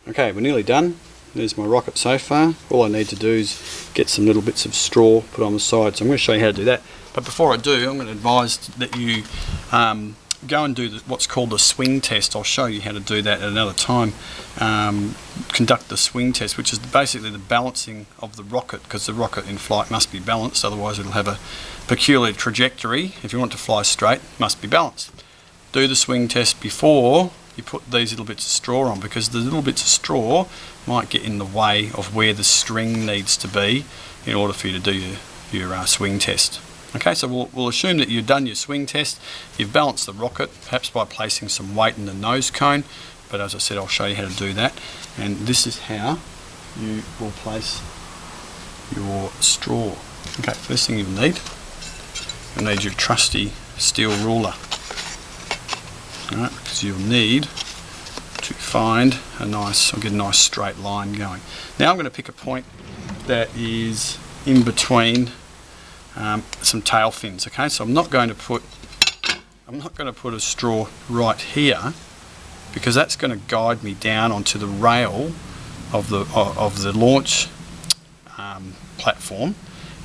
Okay, we're nearly done. There's my rocket so far. All I need to do is get some little bits of straw put on the side. So I'm going to show you how to do that. But before I do, I'm going to advise that you go and do what's called the swing test. I'll show you how to do that at another time. Conduct the swing test, which is basically the balancing of the rocket, because the rocket in flight must be balanced, otherwise it'll have a peculiar trajectory. If you want to fly straight, it must be balanced. Do the swing test before you put these little bits of straw on, because the little bits of straw might get in the way of where the string needs to be in order for you to do your swing test. Okay, so we'll assume that you've done your swing test, you've balanced the rocket, perhaps by placing some weight in the nose cone, but as I said, I'll show you how to do that. And this is how you will place your straw. Okay, first thing you'll need your trusty steel ruler. Alright, because you'll need to find get a nice straight line going. Now I'm going to pick a point that is in between some tail fins. Okay, so I'm not going to put a straw right here, because that's going to guide me down onto the rail of the launch platform,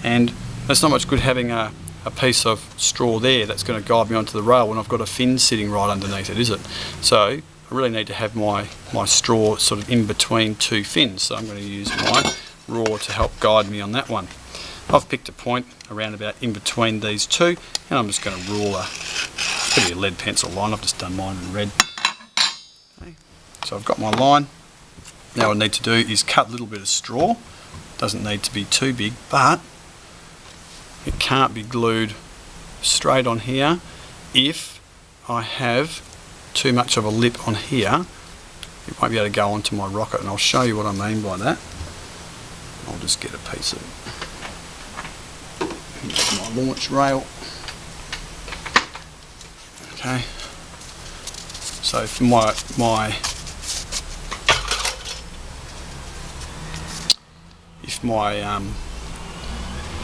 and that's not much good having a piece of straw there that's going to guide me onto the rail when I've got a fin sitting right underneath it, is it? So I really need to have my straw sort of in between two fins, so I'm going to use my raw to help guide me on that one. I've picked a point around about in between these two, and I'm just going to rule it's going to be a lead pencil line. I've just done mine in red. Okay. So I've got my line. Now what I need to do is cut a little bit of straw. Doesn't need to be too big, but it can't be glued straight on here. If I have too much of a lip on here, it won't be able to go onto my rocket, and I'll show you what I mean by that. I'll just get a piece of my launch rail. Okay, so if my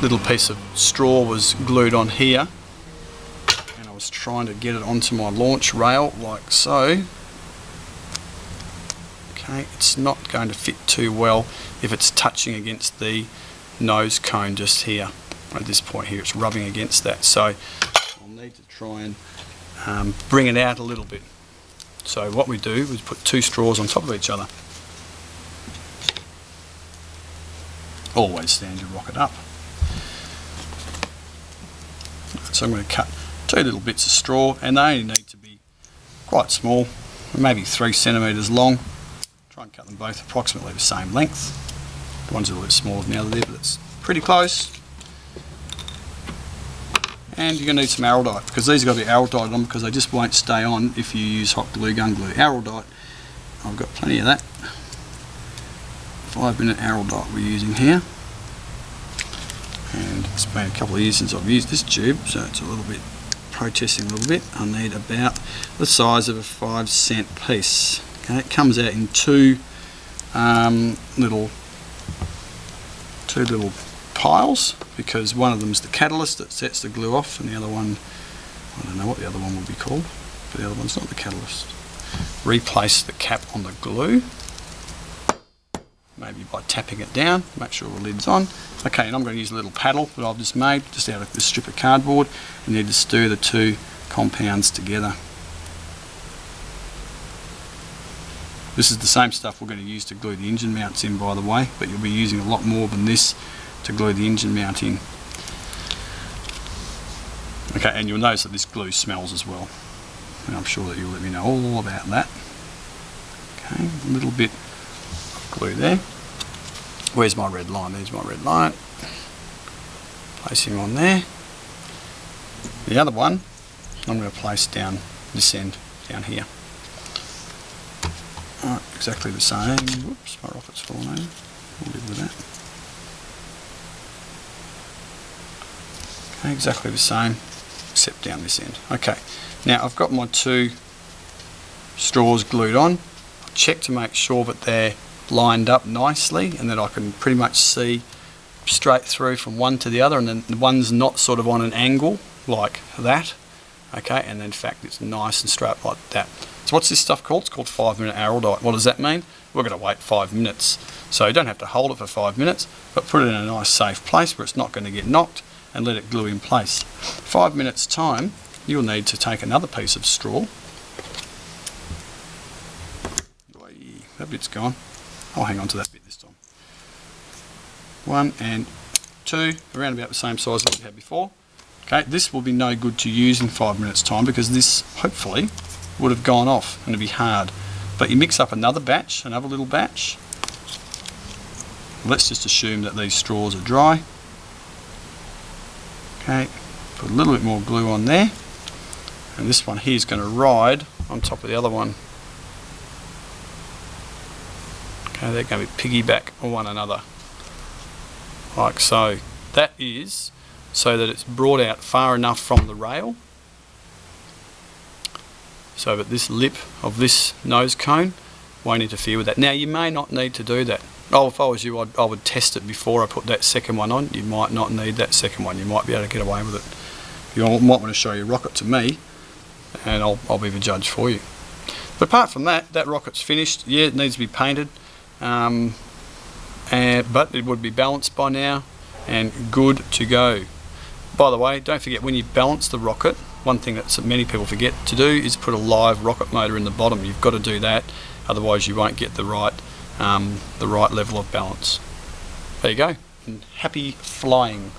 little piece of straw was glued on here and I was trying to get it onto my launch rail like so, okay, it's not going to fit too well if it's touching against the nose cone just here. At this point here it's rubbing against that, so I'll need to try and bring it out a little bit. So what we do is put two straws on top of each other. Always stand your rocket up. So I'm going to cut two little bits of straw, and they only need to be quite small, maybe 3 centimetres long. Try and cut them both approximately the same length. The one's a little bit smaller than the other there, but it's pretty close. And you're going to need some Araldite, because these have got to be Araldite on, because they just won't stay on if you use hot glue gun glue. Araldite, I've got plenty of that. 5-minute Araldite we're using here. And it's been a couple of years since I've used this tube, so it's a little bit protesting a little bit. I need about the size of a 5-cent piece. Okay, it comes out in two little piles, because one of them is the catalyst that sets the glue off, and the other one, I don't know what the other one would be called, but the other one's not the catalyst. Replace the cap on the glue, maybe by tapping it down, make sure the lid's on. Okay, and I'm going to use a little paddle that I've just made, just out of this strip of cardboard, and need to stir the two compounds together. This is the same stuff we're going to use to glue the engine mounts in, by the way, but you'll be using a lot more than this to glue the engine mount in. Okay, and you'll notice that this glue smells as well, and I'm sure that you'll let me know all about that. Okay, a little bit of glue there. Where's my red line? There's my red line. Place him on there. The other one I'm going to place down this end, down here. Alright, exactly the same. Whoops, my rocket's fallen over. We'll live with that. Okay, exactly the same, except down this end. Okay, now I've got my two straws glued on. I'll check to make sure that they're lined up nicely and that I can pretty much see straight through from one to the other, and then the one's not sort of on an angle like that. Okay, and in fact it's nice and straight like that. So what's this stuff called? It's called 5-minute araldite. What does that mean? We're going to wait 5 minutes. So you don't have to hold it for 5 minutes, but put it in a nice safe place where it's not going to get knocked, and let it glue in place. 5 minutes time, you'll need to take another piece of straw. That bit's gone. I'll hang on to that bit this time. 1 and 2, around about the same size as we had before. Okay, this will be no good to use in 5 minutes time because this hopefully would have gone off and it'd be hard. But you mix up another batch, another little batch. Let's just assume that these straws are dry. Okay, put a little bit more glue on there. And this one here is going to ride on top of the other one. Okay, they're going to be piggyback on one another. Like so. That is so that it's brought out far enough from the rail so that this lip of this nose cone won't interfere with that. Now you may not need to do that. Oh, if I was you, I would test it before I put that second one on. You might not need that second one. You might be able to get away with it. You might want to show your rocket to me and I'll be the judge for you. But apart from that, that rocket's finished. Yeah, it needs to be painted, but it would be balanced by now and good to go. By the way, don't forget when you balance the rocket, one thing that many people forget to do is put a live rocket motor in the bottom. You've got to do that, otherwise you won't get the right level of balance. There you go, and happy flying.